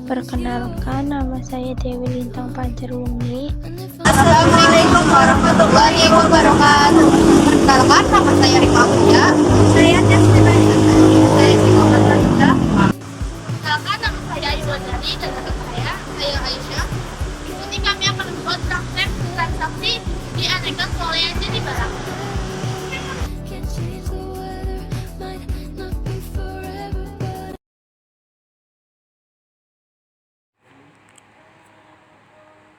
Perkenalkan, nama saya Dewi Lintang Pancerwungi. Assalamualaikum warahmatullahi wabarakatuh. Perkenalkan, nama saya Rima Mulia. Saya Destina Inasari. Saya psikopat wanita. Perkenalkan, nama saya Iwan Dani dan kakak saya Aisyah. Ini kami akan membuat praktek transaksi di aneka swalayan jadi barang.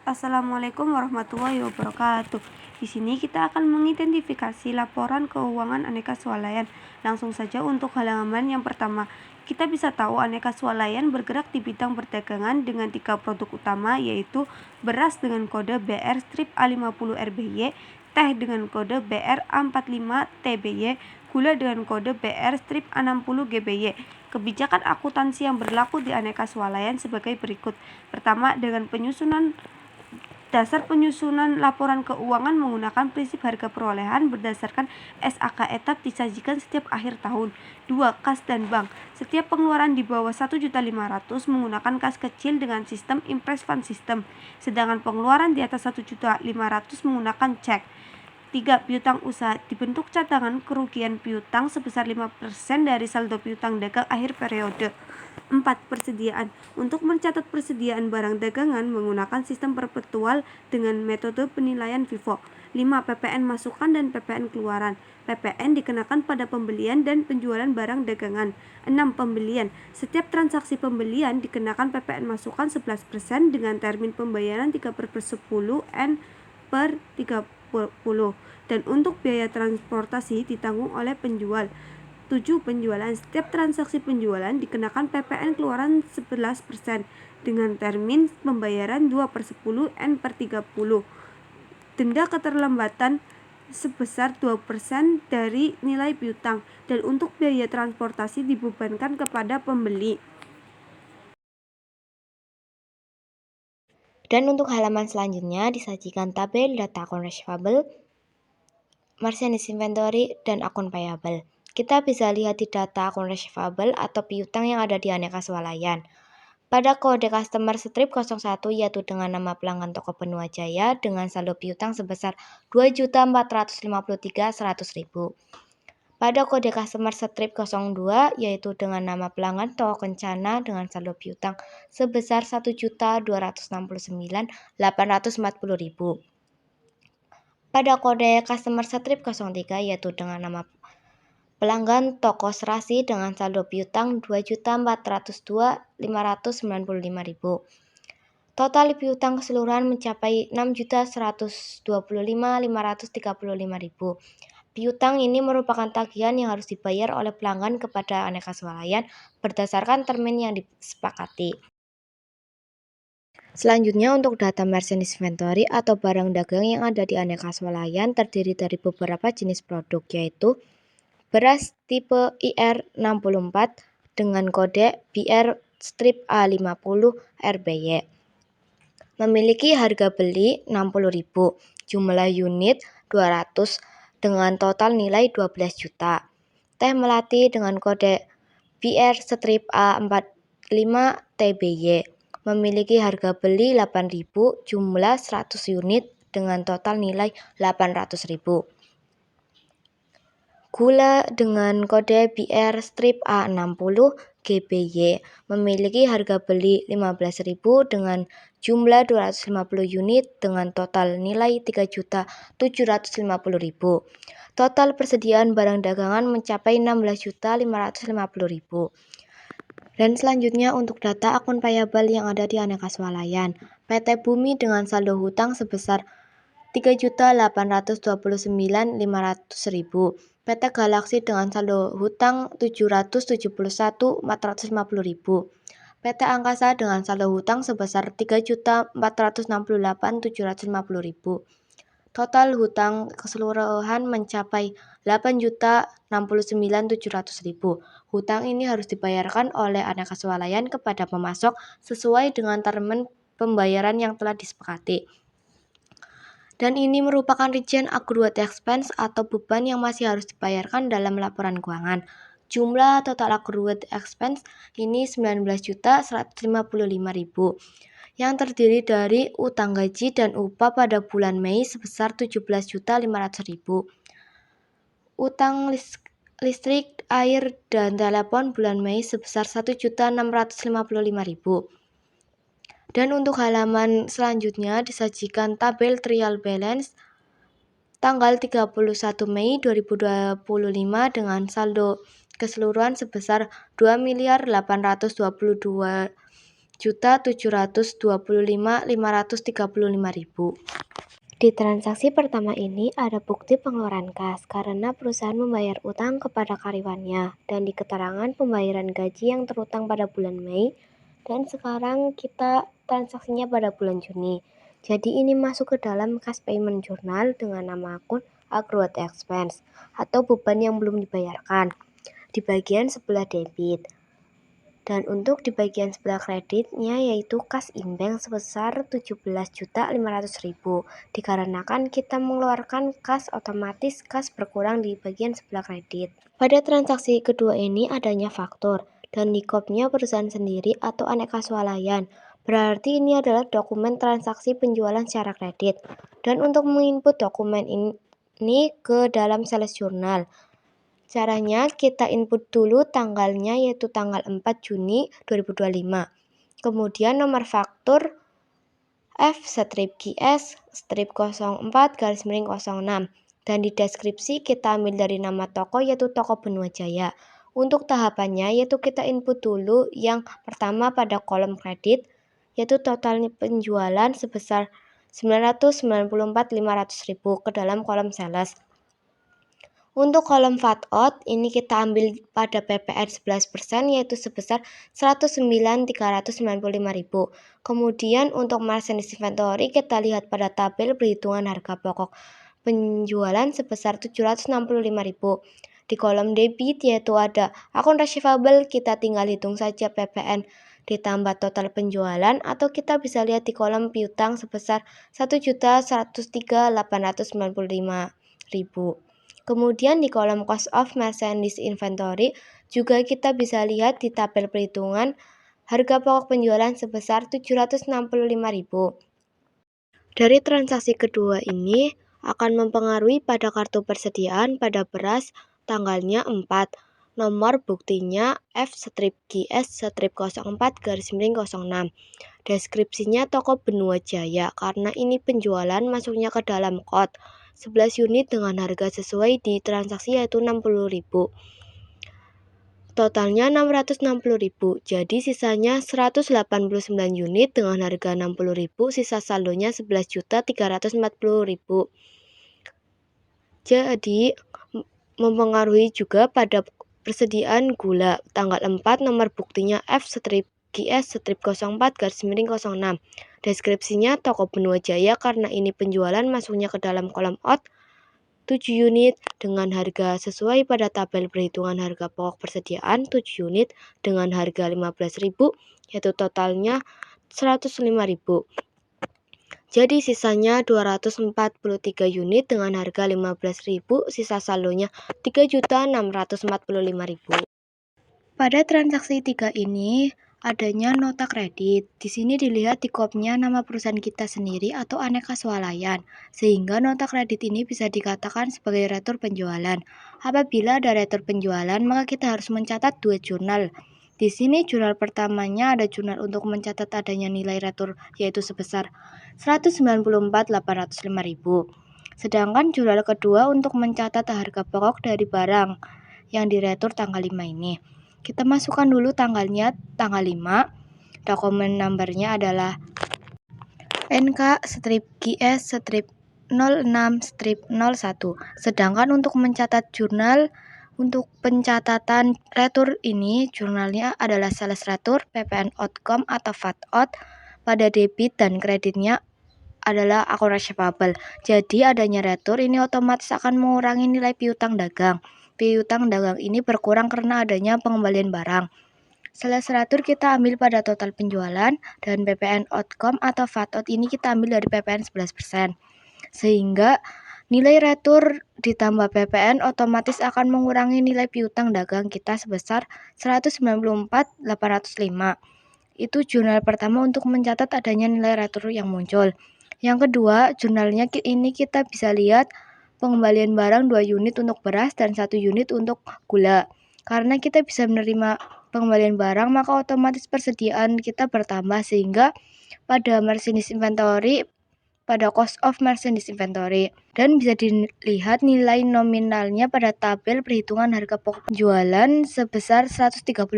Assalamualaikum warahmatullahi wabarakatuh. Di sini kita akan mengidentifikasi laporan keuangan aneka swalayan. Langsung saja untuk halaman yang pertama. Kita bisa tahu aneka swalayan bergerak di bidang perdagangan dengan 3 produk utama, yaitu beras dengan kode BR strip A50 RBY, teh dengan kode BR A45 TBY, gula dengan kode BR strip A60 GBY. Kebijakan akuntansi yang berlaku di aneka swalayan sebagai berikut. Pertama, dengan dasar penyusunan laporan keuangan menggunakan prinsip harga perolehan berdasarkan SAK etap disajikan setiap akhir tahun. 2. Kas dan bank. Setiap pengeluaran di bawah 1.500.000 menggunakan kas kecil dengan sistem Impress Fund System, sedangkan pengeluaran di atas 1.500.000 menggunakan cek. 3. Piutang usaha. Dibentuk cadangan kerugian piutang sebesar 5% dari saldo piutang dagang akhir periode. 4. Persediaan. Untuk mencatat persediaan barang dagangan menggunakan sistem perpetual dengan metode penilaian FIFO. 5. PPN masukan dan PPN keluaran. PPN dikenakan pada pembelian dan penjualan barang dagangan. 6. Pembelian. Setiap transaksi pembelian dikenakan PPN masukan 11% dengan termin pembayaran 3/10 N/30. Dan untuk biaya transportasi ditanggung oleh penjual. 7. Penjualan. Setiap transaksi penjualan dikenakan PPN keluaran 11% dengan termin pembayaran 2/10 N/30. Denda keterlambatan sebesar 2% dari nilai piutang, dan untuk biaya transportasi dibebankan kepada pembeli. Dan untuk halaman selanjutnya disajikan tabel data akun receivable, merchandise inventory, dan akun payable. Kita bisa lihat di data akun receivable atau piutang yang ada di aneka swalayan. Pada kode customer strip 01 yaitu dengan nama pelanggan toko Benua Jaya dengan saldo piutang sebesar 2.453.100.000. Pada kode customer strip 02 yaitu dengan nama pelanggan toko Kencana dengan saldo piutang sebesar 1.269.840.000. Pada kode customer strip 03 yaitu dengan nama pelanggan toko Serasi dengan saldo piutang 2.402.595.000. Total piutang keseluruhan mencapai 6.125.535.000. Piutang ini merupakan tagihan yang harus dibayar oleh pelanggan kepada aneka swalayan berdasarkan termin yang disepakati. Selanjutnya untuk data merchandise inventory atau barang dagang yang ada di aneka swalayan terdiri dari beberapa jenis produk, yaitu beras tipe IR64 dengan kode BR strip A50 RBY. Memiliki harga beli 60.000, jumlah unit 200 dengan total nilai 12 juta. Teh melati dengan kode BR strip A45 TBY. Memiliki harga beli 8.000, jumlah 100 unit dengan total nilai 800.000. Gula dengan kode BR strip A60 GBY memiliki harga beli 15.000 dengan jumlah 250 unit dengan total nilai 3.750.000. Total persediaan barang dagangan mencapai 16.550.000. Dan selanjutnya untuk data akun payable yang ada di aneka swalayan. PT Bumi dengan saldo hutang sebesar 3.829.500.000. PT Galaxy dengan saldo hutang 771.450.000. PT Angkasa dengan saldo hutang sebesar 3.468.750.000. Total hutang keseluruhan mencapai 8.069.700.000. Hutang ini harus dibayarkan oleh aneka swalayan kepada pemasok sesuai dengan termin pembayaran yang telah disepakati. Dan ini merupakan rincian accrued expense atau beban yang masih harus dibayarkan dalam laporan keuangan. Jumlah total accrued expense ini 19.155.000 yang terdiri dari utang gaji dan upah pada bulan Mei sebesar 17.500.000. Utang listrik, air, dan telepon bulan Mei sebesar 1.655.000. Dan untuk halaman selanjutnya disajikan tabel trial balance tanggal 31 Mei 2025 dengan saldo keseluruhan sebesar 2.822.725.535.000. Di transaksi pertama ini ada bukti pengeluaran kas karena perusahaan membayar utang kepada karyawannya dan di keterangan pembayaran gaji yang terutang pada bulan Mei, dan sekarang kita transaksinya pada bulan Juni. Jadi ini masuk ke dalam cash payment journal dengan nama akun accrued expense atau beban yang belum dibayarkan di bagian sebelah debit. Dan untuk di bagian sebelah kreditnya yaitu cash in bank sebesar 17.500.000. Dikarenakan kita mengeluarkan kas, otomatis kas berkurang di bagian sebelah kredit. Pada transaksi kedua ini adanya faktur dan nikopnya perusahaan sendiri atau aneka swalayan. Berarti ini adalah dokumen transaksi penjualan secara kredit. Dan untuk menginput dokumen ini ke dalam sales journal, caranya kita input dulu tanggalnya yaitu tanggal 4 Juni 2025. Kemudian nomor faktur F-GS-04-06 dan di deskripsi kita ambil dari nama toko yaitu Toko Benua Jaya. Untuk tahapannya yaitu kita input dulu yang pertama pada kolom kredit yaitu total penjualan sebesar 994.500.000 ke dalam kolom sales. Untuk kolom VAT out ini kita ambil pada PPN 11% yaitu sebesar 109.395.000. Kemudian untuk merchandise inventory kita lihat pada tabel perhitungan harga pokok penjualan sebesar 765.000. Di kolom debit yaitu ada akun receivable, kita tinggal hitung saja PPN ditambah total penjualan atau kita bisa lihat di kolom piutang sebesar 1.103.895.000. Kemudian di kolom cost of merchandise inventory juga kita bisa lihat di tabel perhitungan harga pokok penjualan sebesar 765.000. Dari transaksi kedua ini akan mempengaruhi pada kartu persediaan pada beras tanggalnya 4. Nomor buktinya F-GS-04-06. Deskripsinya Toko Benua Jaya karena ini penjualan masuknya ke dalam kot. 11 unit dengan harga sesuai di transaksi yaitu 60.000. Totalnya 660.000. Jadi sisanya 189 unit dengan harga 60.000, sisa saldonya 11.340.000. Jadi mempengaruhi juga pada persediaan gula tanggal 4, nomor buktinya F-GS-04-06. Deskripsinya Toko Benua Jaya karena ini penjualan masuknya ke dalam kolom out 7 unit dengan harga sesuai pada tabel perhitungan harga pokok persediaan 7 unit dengan harga 15.000 yaitu totalnya 105.000. Jadi sisanya 243 unit dengan harga 15.000, sisa saldonya 3.645.000. Pada transaksi 3 ini adanya nota kredit. Di sini dilihat di kopnya nama perusahaan kita sendiri atau aneka swalayan, sehingga nota kredit ini bisa dikatakan sebagai retur penjualan. Apabila ada retur penjualan, maka kita harus mencatat 2 jurnal. Di sini jurnal pertamanya ada jurnal untuk mencatat adanya nilai retur yaitu sebesar 194.805.000. Sedangkan jurnal kedua untuk mencatat harga pokok dari barang yang diretur tanggal 5 ini. Kita masukkan dulu tanggalnya tanggal 5. Dokumen numbernya adalah NK-GS-06-01. Sedangkan untuk mencatat jurnal untuk pencatatan retur ini, jurnalnya adalah sales retur, PPN outcome atau VAT out. Pada debit dan kreditnya adalah akun receivable. Jadi adanya retur ini otomatis akan mengurangi nilai piutang dagang. Piutang dagang ini berkurang karena adanya pengembalian barang. Sales retur kita ambil pada total penjualan dan PPN outcome atau VAT out ini kita ambil dari PPN 11%. Sehingga Nilai retur ditambah PPN otomatis akan mengurangi nilai piutang dagang kita sebesar 194.805. Itu jurnal pertama untuk mencatat adanya nilai retur yang muncul. Yang kedua, jurnalnya ini kita bisa lihat pengembalian barang 2 unit untuk beras dan 1 unit untuk gula. Karena kita bisa menerima pengembalian barang, maka otomatis persediaan kita bertambah sehingga pada merchandise inventory, pada cost of merchandise inventory, dan bisa dilihat nilai nominalnya pada tabel perhitungan harga pokok penjualan sebesar 135.000.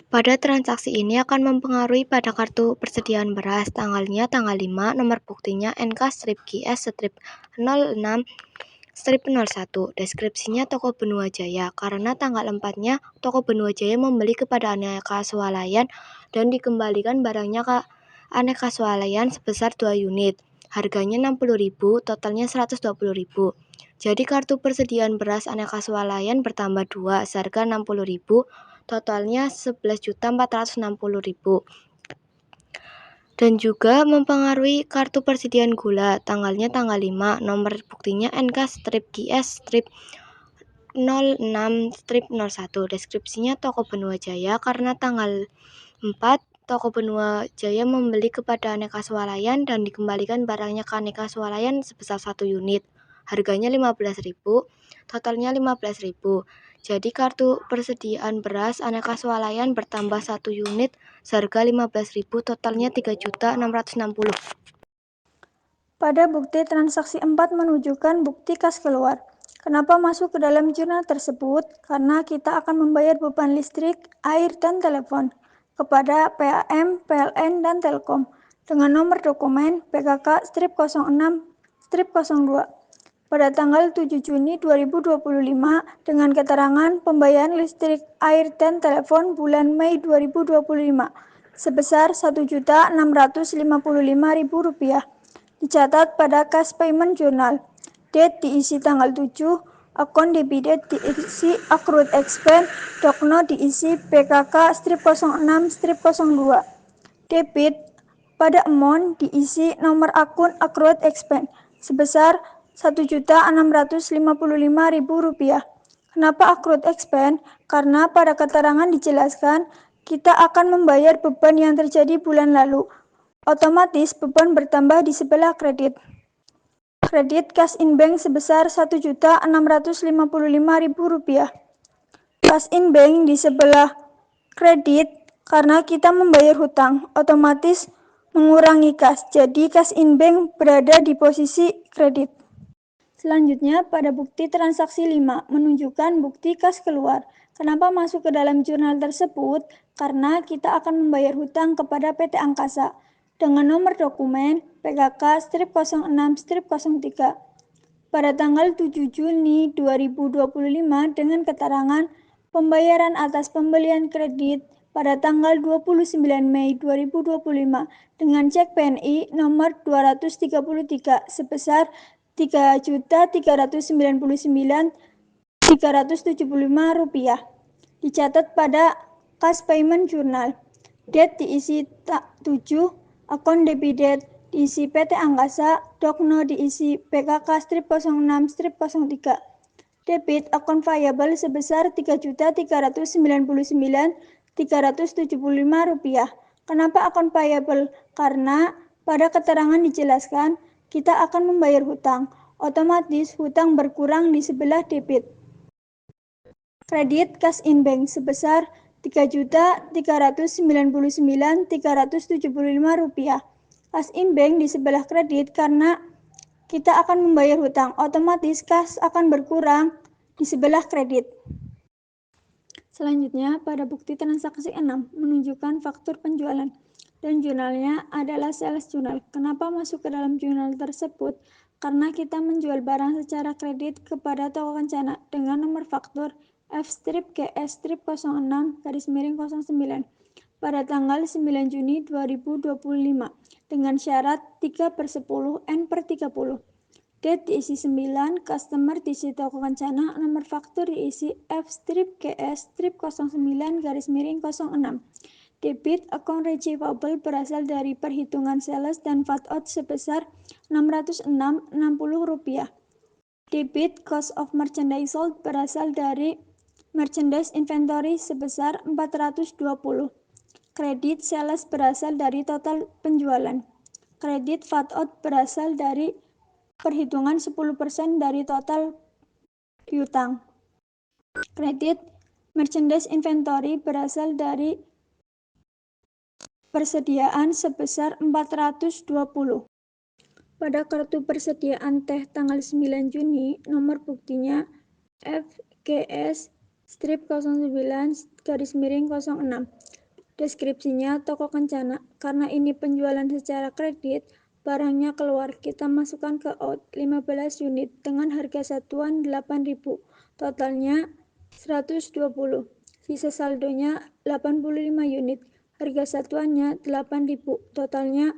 Pada transaksi ini akan mempengaruhi pada kartu persediaan beras, tanggalnya tanggal 5, nomor buktinya NK-GS-06-01, deskripsinya toko Benua Jaya, karena tanggal 4-nya toko Benua Jaya membeli kepada Aneka Swalayan dan dikembalikan barangnya ke Aneka Swalayan sebesar 2 unit, harganya 60.000, totalnya 120.000. Jadi kartu persediaan beras Aneka Swalayan bertambah 2, seharga 60.000, totalnya 11.460.000. Dan juga mempengaruhi kartu persediaan gula, tanggalnya tanggal 5, nomor buktinya NK-GS-06-01, deskripsinya toko Benua Jaya, karena tanggal 4 toko Benua Jaya membeli kepada Aneka Swalayan dan dikembalikan barangnya ke Aneka Swalayan sebesar 1 unit, harganya 15.000, totalnya 15.000. Jadi kartu persediaan beras Aneka Swalayan bertambah 1 unit seharga 15.000, totalnya 3.660. Pada bukti transaksi 4 menunjukkan bukti kas keluar. Kenapa masuk ke dalam jurnal tersebut? Karena kita akan membayar beban listrik, air, dan telepon kepada PAM, PLN, dan Telkom dengan nomor dokumen PKK-06-02 pada tanggal 7 Juni 2025 dengan keterangan pembayaran listrik, air, dan telepon bulan Mei 2025 sebesar Rp1.655.000. Dicatat pada Cash Payment Journal. Date diisi tanggal 7, akun debit diisi accrued expense, dokno diisi PKK-06-02. Debit pada amount diisi nomor akun accrued expense sebesar Rp1.655.000. Kenapa accrued expense? Karena pada keterangan dijelaskan kita akan membayar beban yang terjadi bulan lalu. Otomatis beban bertambah di sebelah kredit. Kredit cash in bank sebesar Rp1.655.000. Cash in bank di sebelah kredit karena kita membayar hutang, otomatis mengurangi kas. Jadi cash in bank berada di posisi kredit. Selanjutnya, pada bukti transaksi 5 menunjukkan bukti kas keluar. Kenapa masuk ke dalam jurnal tersebut? Karena kita akan membayar hutang kepada PT Angkasa dengan nomor dokumen PKK-06-03 pada tanggal 7 Juni 2025 dengan keterangan pembayaran atas pembelian kredit pada tanggal 29 Mei 2025 dengan cek PNI nomor 233 sebesar Rp3.399.375. Dicatat pada Cash Payment Journal. Date diisi 7, akun debit diisi PT Angkasa, dokno diisi PKK-06-03. Debit akun payable sebesar Rp3.399.375. Kenapa akun payable? Karena pada keterangan dijelaskan kita akan membayar hutang, otomatis hutang berkurang di sebelah debit. Kredit cash in bank sebesar Rp3.399.375. Cash in bank di sebelah kredit karena kita akan membayar hutang, otomatis kas akan berkurang di sebelah kredit. Selanjutnya, pada bukti transaksi 6 menunjukkan faktur penjualan dan jurnalnya adalah sales journal. Kenapa masuk ke dalam jurnal tersebut? Karena kita menjual barang secara kredit kepada toko kencana dengan nomor faktur F-GS-06-09 pada tanggal 9 Juni 2025 dengan syarat 3/10 N/30. Date diisi 9, customer diisi toko kencana, nomor faktur diisi F-GS-09-06. Debit account receivable berasal dari perhitungan sales dan VAT-out sebesar Rp606,60. Debit cost of merchandise sold berasal dari merchandise inventory sebesar Rp420. Kredit sales berasal dari total penjualan. Kredit VAT-out berasal dari perhitungan 10% dari total piutang. Kredit merchandise inventory berasal dari persediaan sebesar Rp420. Pada kartu persediaan teh tanggal 9 Juni, nomor buktinya FGS-09-06. Deskripsinya toko Kencana. Karena ini penjualan secara kredit, barangnya keluar. Kita masukkan ke out 15 unit dengan harga satuan Rp8.000. Totalnya 120. Sisa saldonya 85 unit. Harga satuannya Rp8.000. Totalnya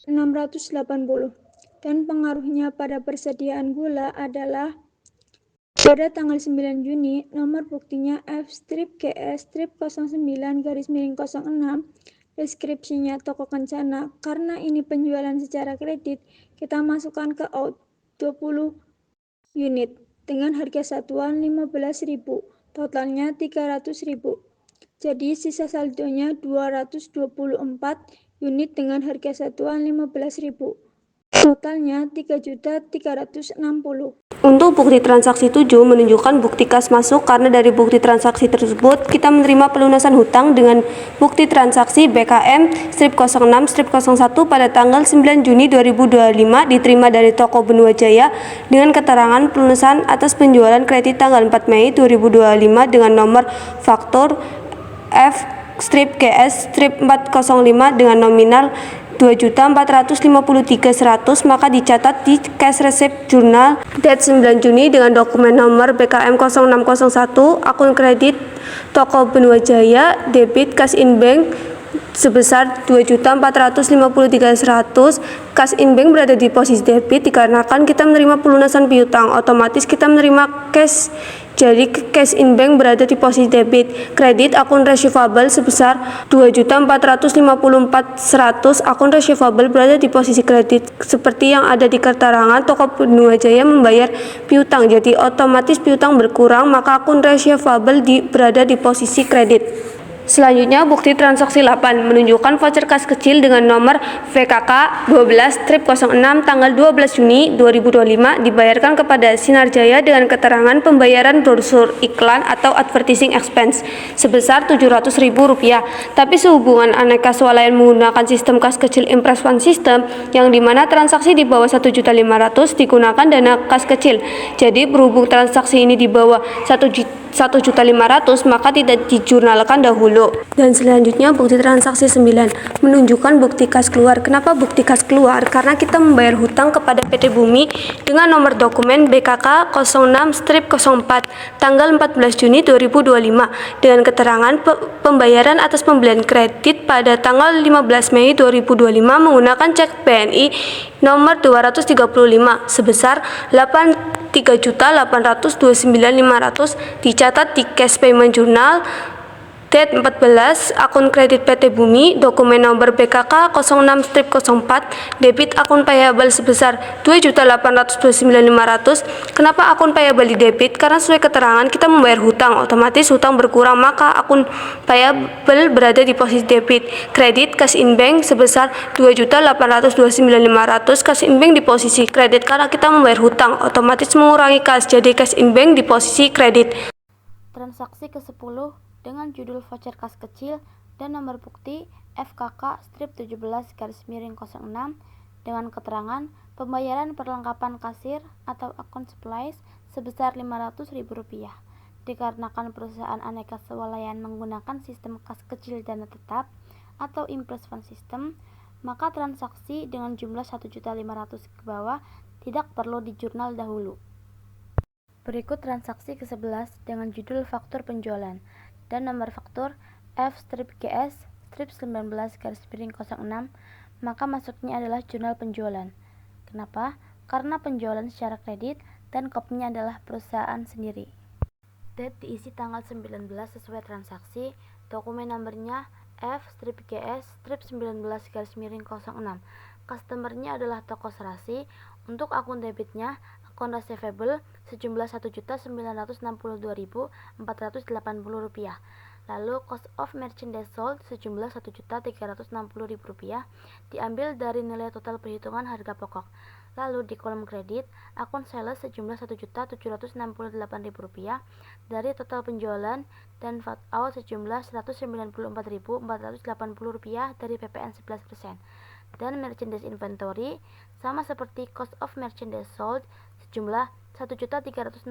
680. Dan pengaruhnya pada persediaan gula adalah pada tanggal 9 Juni, nomor buktinya F-GS-09-06, deskripsinya toko Kencana. Karena ini penjualan secara kredit, kita masukkan ke out 20 unit dengan harga satuan Rp15.000, totalnya Rp300.000. Jadi sisa saldonya 224 unit dengan harga satuan Rp15.000. Totalnya Rp3.360.000. Untuk bukti transaksi 7 menunjukkan bukti kas masuk karena dari bukti transaksi tersebut kita menerima pelunasan hutang dengan bukti transaksi BKM-06-01 pada tanggal 9 Juni 2025 diterima dari toko Benua Jaya dengan keterangan pelunasan atas penjualan kredit tanggal 4 Mei 2025 dengan nomor faktur F-GS-405 dengan nominal 2.453.100, maka dicatat di cash receipt journal date 9 Juni dengan dokumen nomor BKM 0601 akun kredit toko Benua Jaya debit cash in bank sebesar 2.453.100. Cash in bank berada di posisi debit dikarenakan kita menerima pelunasan piutang, otomatis kita menerima cash. Jadi cash in bank berada di posisi debit. Kredit akun receivable sebesar 2.454.100. Akun receivable berada di posisi kredit seperti yang ada di keterangan toko Benua Jaya membayar piutang. Jadi otomatis piutang berkurang, maka akun receivable berada di posisi kredit. Selanjutnya, bukti transaksi 8 menunjukkan voucher kas kecil dengan nomor VKK 12-06 tanggal 12 Juni 2025 dibayarkan kepada Sinar Jaya dengan keterangan pembayaran brosur iklan atau advertising expense sebesar Rp700.000. Tapi sehubungan Aneka Swalayan menggunakan sistem kas kecil Impress One System yang dimana transaksi di bawah 1.500.000 digunakan dana kas kecil. Jadi berhubung transaksi ini di bawah 1.500.000 maka tidak dijurnalkan dahulu. Dan selanjutnya bukti transaksi 9 menunjukkan bukti kas keluar. Kenapa bukti kas keluar? Karena kita membayar hutang kepada PT Bumi dengan nomor dokumen BKK 06-04 tanggal 14 Juni 2025 dengan keterangan pembayaran atas pembelian kredit pada tanggal 15 Mei 2025 menggunakan cek BNI nomor 235 sebesar 83.829.500 dicatat di cash payment journal date 14 akun kredit PT Bumi dokumen nomor BKK 06-04 debit akun payable sebesar 2.829.500. Kenapa akun payable di debit? Karena sesuai keterangan kita membayar hutang, otomatis hutang berkurang, maka akun payable berada di posisi debit. Kredit cash in bank sebesar 2.829.500, cash in bank di posisi kredit karena kita membayar hutang, otomatis mengurangi kas, jadi cash in bank di posisi kredit. Transaksi ke-10 dengan judul voucher kas kecil dan nomor bukti FKK-17-06 dengan keterangan pembayaran perlengkapan kasir atau akun supplies sebesar Rp500.000. Dikarenakan perusahaan Aneka Swalayan menggunakan sistem kas kecil dana tetap atau Impress One System, maka transaksi dengan jumlah 1.500.000 ke bawah tidak perlu dijurnal dahulu. Berikut transaksi ke-11 dengan judul faktur penjualan dan nomor faktur F-GS-19-06, maka masuknya adalah jurnal penjualan. Kenapa? Karena penjualan secara kredit dan kopinya adalah perusahaan sendiri. Date diisi tanggal 19 sesuai transaksi, dokumen nomornya F-GS-19 Customernya adalah toko serasi. Untuk akun debitnya, akun receivable sejumlah Rp1.962.480. Lalu cost of merchandise sold sejumlah Rp1.360.000 diambil dari nilai total perhitungan harga pokok. Lalu di kolom kredit, akun sales sejumlah Rp1.768.000 dari total penjualan dan VAT out sejumlah Rp194.480 dari PPN 11%. Dan merchandise inventory sama seperti cost of merchandise sold sejumlah Rp1.360.000.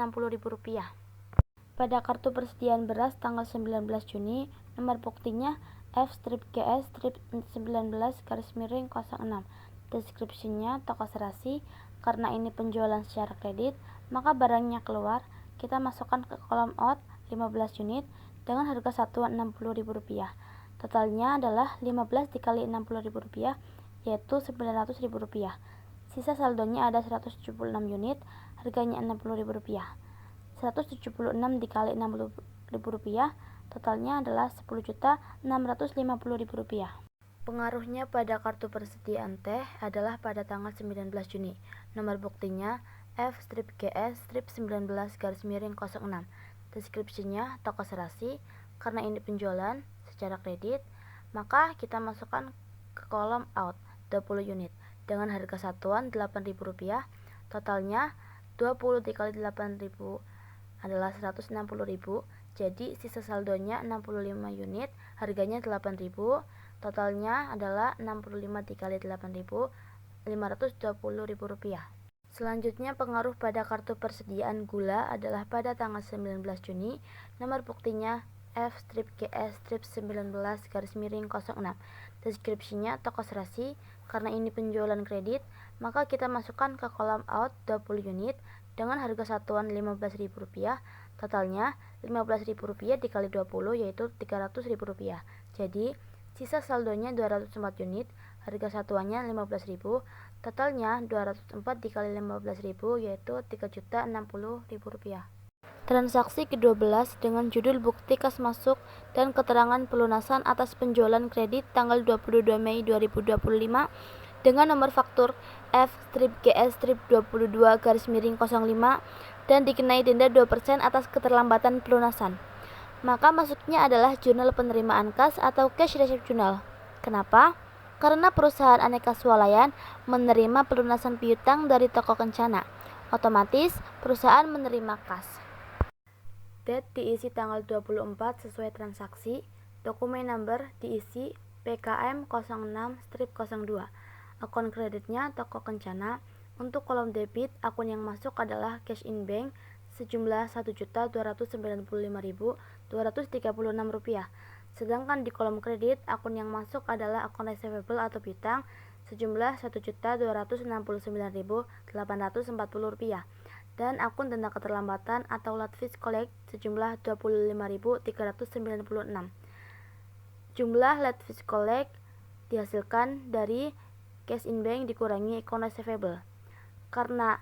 Pada kartu persediaan beras tanggal 19 Juni, nomor buktinya F-GS-19/06. Deskripsinya toko serasi. Karena ini penjualan secara kredit, maka barangnya keluar. Kita masukkan ke kolom out 15 unit dengan harga satuan Rp60.000. Totalnya adalah 15 dikali Rp60.000, yaitu Rp900.000. Sisa saldonya ada 176 unit, harganya Rp60.000. 176 dikali Rp60.000, totalnya adalah Rp10.650.000. Pengaruhnya pada kartu persediaan teh adalah pada tanggal 19 Juni. Nomor buktinya F-GS-19/06. Deskripsinya toko serasi. Karena ini penjualan secara kredit, maka kita masukkan ke kolom out 20 unit dengan harga satuan Rp8.000. Totalnya 20 dikali 8.000 adalah 160.000. Jadi sisa saldonya 65 unit, harganya 8.000. Totalnya adalah 65 dikali 8.000, Rp520.000. Selanjutnya pengaruh pada kartu persediaan gula adalah pada tanggal 19 Juni. Nomor buktinya F-GS-19/06. Deskripsinya toko serasi. Karena ini penjualan kredit, maka kita masukkan ke kolom out 20 unit dengan harga satuan Rp15.000. Totalnya Rp15.000 dikali 20, yaitu Rp300.000. Jadi sisa saldonya 204 unit, harga satuannya Rp15.000, totalnya 204 dikali Rp15.000, yaitu Rp3.060.000. Transaksi ke-12 dengan judul bukti kas masuk dan keterangan pelunasan atas penjualan kredit tanggal 22 Mei 2025 dengan nomor faktur F-GS-22/05 dan dikenai denda 2% atas keterlambatan pelunasan. Maka masuknya adalah jurnal penerimaan kas atau cash receipt journal. Kenapa? Karena perusahaan Aneka Swalayan menerima pelunasan piutang dari toko Kencana. Otomatis perusahaan menerima kas. Date diisi tanggal 24 sesuai transaksi. Dokumen number diisi PKM 06-02. Akun kreditnya toko Kencana. Untuk kolom debit, akun yang masuk adalah cash in bank sejumlah Rp1.295.236. Sedangkan di kolom kredit, akun yang masuk adalah akun receivable atau piutang sejumlah Rp1.269.840 dan akun denda keterlambatan atau late fees collect sejumlah Rp25.396. Jumlah late fees collect dihasilkan dari cash in bank dikurangi akun receivable. Karena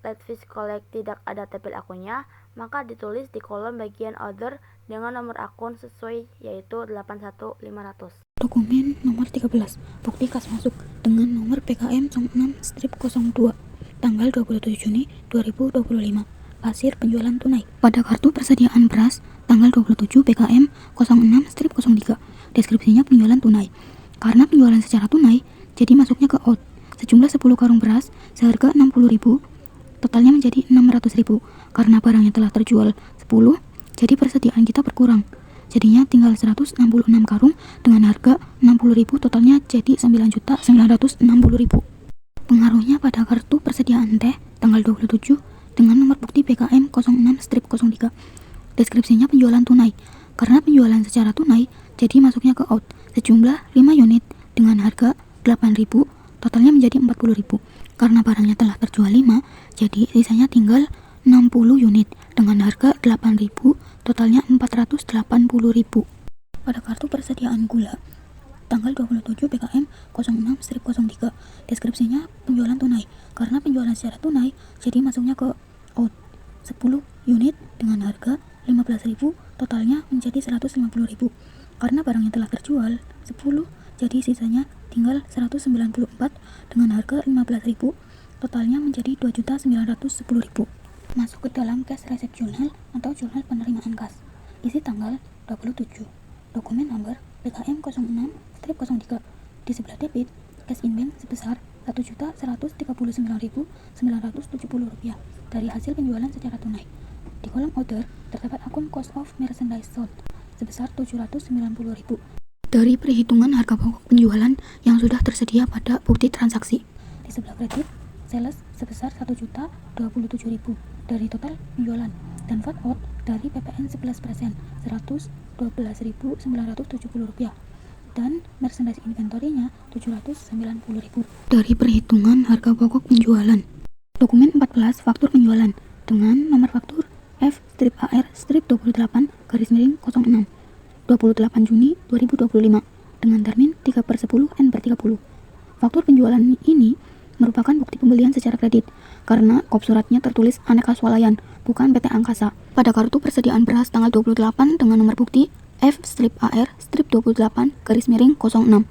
late fees collect tidak ada tabel akunnya, maka ditulis di kolom bagian order dengan nomor akun sesuai, yaitu 81500. Dokumen nomor 13, bukti kas masuk dengan nomor PKM 06-02 tanggal 27 Juni 2025. Hasil penjualan tunai pada kartu persediaan beras tanggal 27 PKM 06-03. Deskripsinya penjualan tunai. Karena penjualan secara tunai, jadi masuknya ke out. Sejumlah 10 karung beras seharga Rp60.000, totalnya menjadi Rp600.000. Karena barangnya telah terjual 10, jadi persediaan kita berkurang. Jadinya tinggal 166 karung dengan harga Rp60.000, totalnya jadi Rp9.960.000. Pengaruhnya pada kartu persediaan teh tanggal 27 dengan nomor bukti PKM 06-03. Deskripsinya penjualan tunai. Karena penjualan secara tunai, jadi masuknya ke out. Sejumlah 5 unit dengan harga Rp8.000, totalnya menjadi Rp40.000. Karena barangnya telah terjual 5, jadi sisanya tinggal 60 unit dengan harga Rp8.000, totalnya Rp480.000. Pada kartu persediaan gula tanggal 27 PKM 06-03. Deskripsinya penjualan tunai. Karena penjualan secara tunai, jadi masuknya ke out. 10 unit dengan harga Rp15.000, totalnya menjadi Rp150.000. karena barangnya telah terjual 10, jadi sisanya tinggal 194 dengan harga 15.000, totalnya menjadi 2.910.000. Masuk ke dalam cash receipt journal atau jurnal penerimaan kas. Isi tanggal 27. Dokumen nomor PKM 06-03. Di sebelah debit, cash in bank sebesar Rp1.139.970 dari hasil penjualan secara tunai. Di kolom order terdapat akun cost of merchandise sold sebesar Rp790.000 dari perhitungan harga pokok penjualan yang sudah tersedia pada bukti transaksi. Di sebelah kredit, sales sebesar Rp1.027.000 dari total penjualan dan VAT out dari PPN 11% Rp112.970 dan merchandise inventory-nya Rp790.000 dari perhitungan harga pokok penjualan. Dokumen 14 faktur penjualan dengan nomor faktur F-AR-28-06 28 Juni 2025 dengan termin 3/10/N/30. Faktur penjualan ini merupakan bukti pembelian secara kredit karena kop suratnya tertulis Aneka Swalayan, bukan PT Angkasa. Pada kartu persediaan beras tanggal 28 dengan nomor bukti F-AR-28-06.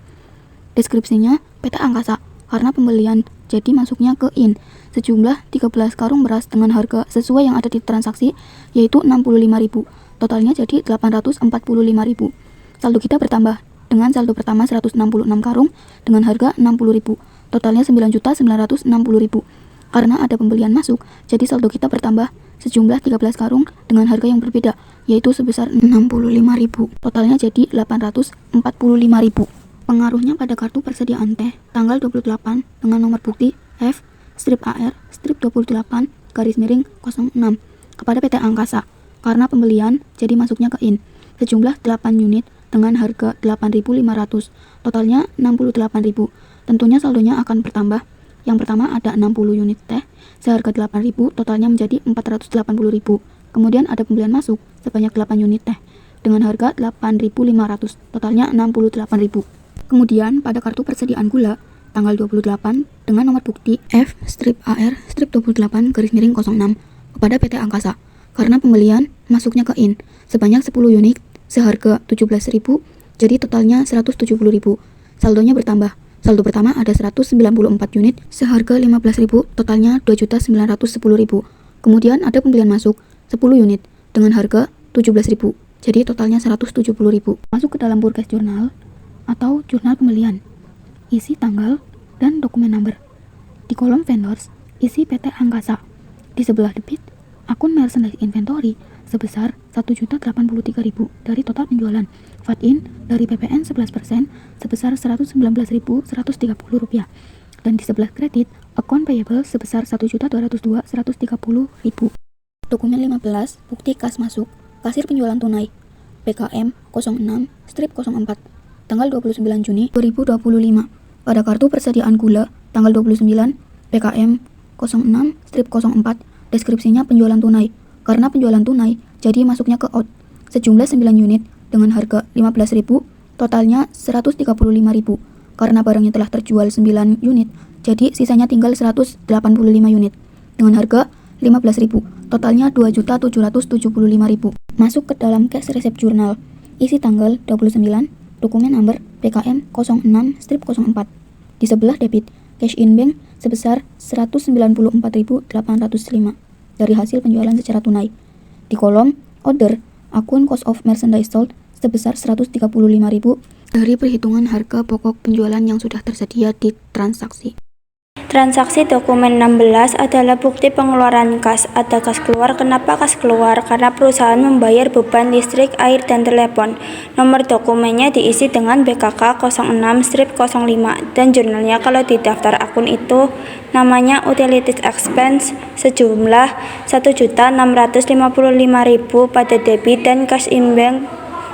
Deskripsinya PT Angkasa karena pembelian jadi masuknya ke IN sejumlah 13 karung beras dengan harga sesuai yang ada di transaksi yaitu Rp65.000. Totalnya jadi Rp845.000. Saldo kita bertambah dengan saldo pertama 166 karung dengan harga Rp60.000. Totalnya Rp9.960.000. Karena ada pembelian masuk, jadi saldo kita bertambah sejumlah 13 karung dengan harga yang berbeda, yaitu sebesar Rp65.000. Totalnya jadi Rp845.000. Pengaruhnya pada kartu persediaan teh tanggal 28 dengan nomor bukti F-AR-28-06 kepada PT Angkasa. Karena pembelian jadi masuknya ke IN sejumlah 8 unit dengan harga Rp8.500. Totalnya Rp68.000. Tentunya saldonya akan bertambah. Yang pertama ada 60 unit teh seharga Rp8.000, totalnya menjadi Rp480.000. Kemudian ada pembelian masuk sebanyak 8 unit teh dengan harga Rp8.500, totalnya Rp68.000. Kemudian pada kartu persediaan gula tanggal 28 dengan nomor bukti F-AR-28-06 kepada PT Angkasa. Karena pembelian masuknya ke IN sebanyak 10 unit seharga Rp17.000, jadi totalnya Rp170.000. Saldonya bertambah. Saldo pertama ada 194 unit seharga Rp15.000, totalnya Rp2.910.000. Kemudian ada pembelian masuk 10 unit dengan harga Rp17.000, jadi totalnya Rp170.000. Masuk ke dalam purchase journal atau jurnal pembelian. Isi tanggal dan dokumen number. Di kolom vendors, isi PT Angkasa. Di sebelah debit, akun merchandise inventory sebesar Rp1.083.000 dari total penjualan. VAT in dari PPN 11% sebesar Rp119.130. Dan di sebelah kredit, akun payable sebesar Rp1.202.130.000. Dokumen 15, bukti kas masuk, kasir penjualan tunai, PKM 06-04, tanggal 29 Juni 2025. Pada kartu persediaan gula, tanggal 29, PKM 06-04, deskripsinya penjualan tunai. Karena penjualan tunai, jadi masuknya ke out sejumlah 9 unit dengan harga Rp15.000, totalnya Rp135.000. Karena barangnya telah terjual 9 unit, jadi sisanya tinggal 185 unit dengan harga Rp15.000, totalnya Rp2.775.000. Masuk ke dalam cash receipt journal. Isi tanggal 29, dokumen number PKM 06-04. Di sebelah debit, cash in bank sebesar Rp194.805 dari hasil penjualan secara tunai. Di kolom order, akun cost of merchandise sold sebesar Rp135.000 dari perhitungan harga pokok penjualan yang sudah tersedia di transaksi. Transaksi dokumen 16 adalah bukti pengeluaran kas. Ada kas keluar. Kenapa kas keluar? Karena perusahaan membayar beban listrik, air, dan telepon. Nomor dokumennya diisi dengan BKK 06-05 dan jurnalnya kalau di daftar akun itu namanya utilities expense sejumlah Rp1.655.000 pada debit dan cash in bank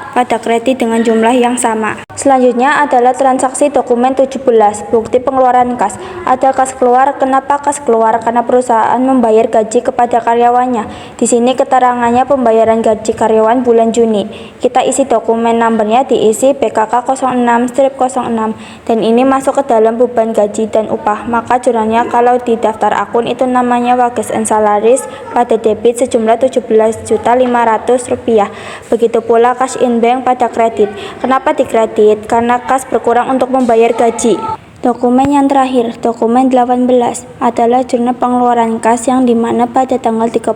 pada kredit dengan jumlah yang sama. Selanjutnya adalah transaksi dokumen 17, bukti pengeluaran kas. Ada kas keluar. Kenapa kas keluar? Karena perusahaan membayar gaji kepada karyawannya. Di sini keterangannya pembayaran gaji karyawan bulan Juni. Kita isi dokumen numbernya diisi BKK 06-06 dan ini masuk ke dalam beban gaji dan upah. Maka jurnalnya kalau di daftar akun itu namanya wages and salaries pada debit sejumlah Rp17.500. Begitu pula cash in bank inbank pada kredit. Kenapa dikredit? Karena kas berkurang untuk membayar gaji. Dokumen yang terakhir, dokumen 18, adalah jurnal pengeluaran kas yang dimana pada tanggal 31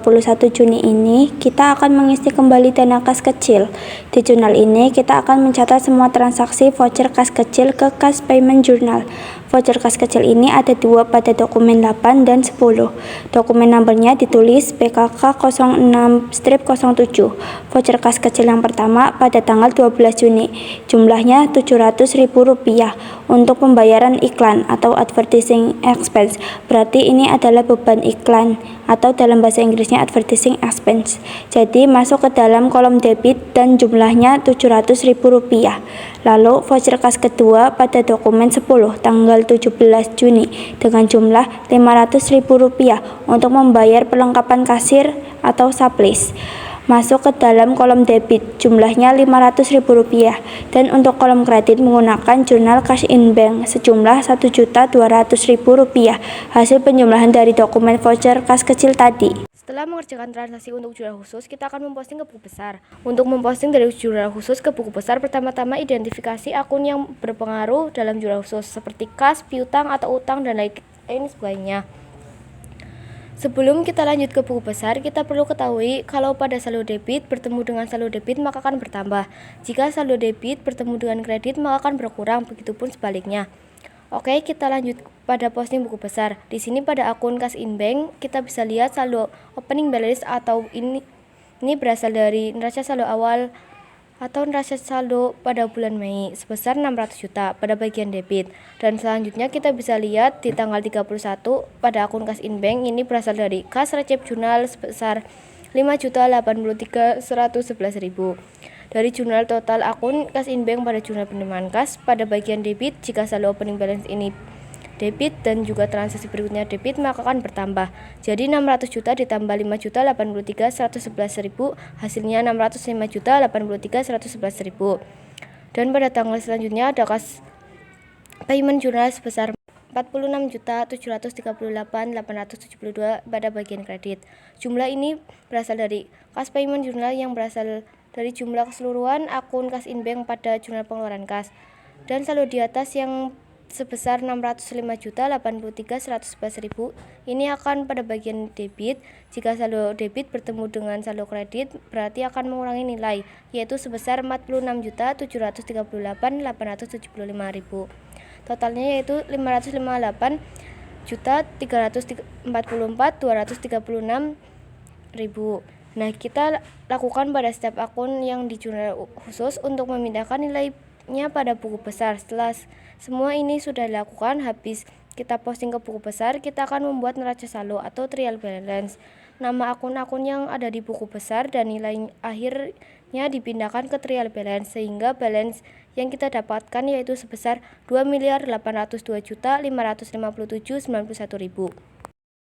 Juni ini kita akan mengisi kembali dana kas kecil. Di jurnal ini kita akan mencatat semua transaksi voucher kas kecil ke kas payment journal. Voucher kas kecil ini ada dua pada dokumen 8 dan 10. Dokumen numbernya ditulis PKK 06-07. Voucher kas kecil yang pertama pada tanggal 12 Juni. Jumlahnya Rp700.000 untuk pembayaran iklan atau advertising expense. Berarti ini adalah beban iklan atau dalam bahasa Inggrisnya advertising expense. Jadi masuk ke dalam kolom debit dan jumlahnya Rp700.000. Lalu voucher kas kedua pada dokumen 10 tanggal 17 Juni dengan jumlah Rp500.000 untuk membayar perlengkapan kasir atau supplies. Masuk ke dalam kolom debit, jumlahnya Rp500.000, dan untuk kolom kredit menggunakan jurnal cash in bank sejumlah Rp1.200.000 hasil penjumlahan dari dokumen voucher kas kecil tadi. Setelah mengerjakan transaksi untuk jurnal khusus, kita akan memposting ke buku besar. Untuk memposting dari jurnal khusus ke buku besar, pertama-tama identifikasi akun yang berpengaruh dalam jurnal khusus, seperti kas, piutang, atau utang, dan lain sebagainya. Sebelum kita lanjut ke buku besar, kita perlu ketahui kalau pada saldo debit bertemu dengan saldo debit maka akan bertambah. Jika saldo debit bertemu dengan kredit maka akan berkurang, begitupun sebaliknya. Oke, kita lanjut pada posting buku besar. Di sini pada akun Kas in Bank kita bisa lihat saldo opening balance atau ini berasal dari neraca saldo awal atau neraca saldo pada bulan Mei sebesar 600 juta pada bagian debit. Dan selanjutnya kita bisa lihat di tanggal 31 pada akun Kas in Bank ini berasal dari kas recep jurnal sebesar 5.083.111.000. Dari jurnal total akun Kas in Bank pada jurnal penerimaan kas pada bagian debit, jika saldo opening balance ini debit dan juga transaksi berikutnya debit maka akan bertambah. Jadi 600 juta ditambah 5.083.111.000 hasilnya 605.083.111.000. Dan pada tanggal selanjutnya ada kas payment journal sebesar 46.738.872 pada bagian kredit. Jumlah ini berasal dari kas payment journal yang berasal dari jumlah keseluruhan akun Kas in Bank pada jurnal pengeluaran kas. Dan saldo di atas yang sebesar 605.083.111.000 ini akan pada bagian debit. Jika saldo debit bertemu dengan saldo kredit berarti akan mengurangi nilai, yaitu sebesar 46.738.875.000. Totalnya yaitu 558.344.236.000. Nah, kita lakukan pada setiap akun yang di jurnal khusus untuk memindahkan nilainya pada buku besar. Setelah semua ini sudah dilakukan, habis kita posting ke buku besar, kita akan membuat neraca saldo atau trial balance. Nama akun-akun yang ada di buku besar dan nilai akhirnya dipindahkan ke trial balance sehingga balance yang kita dapatkan yaitu sebesar 2.802.557.91.000.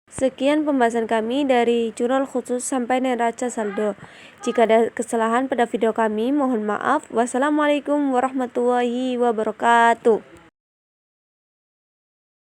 Sekian pembahasan kami dari jurnal khusus sampai neraca saldo. Jika ada kesalahan pada video kami, mohon maaf. Wassalamualaikum warahmatullahi wabarakatuh.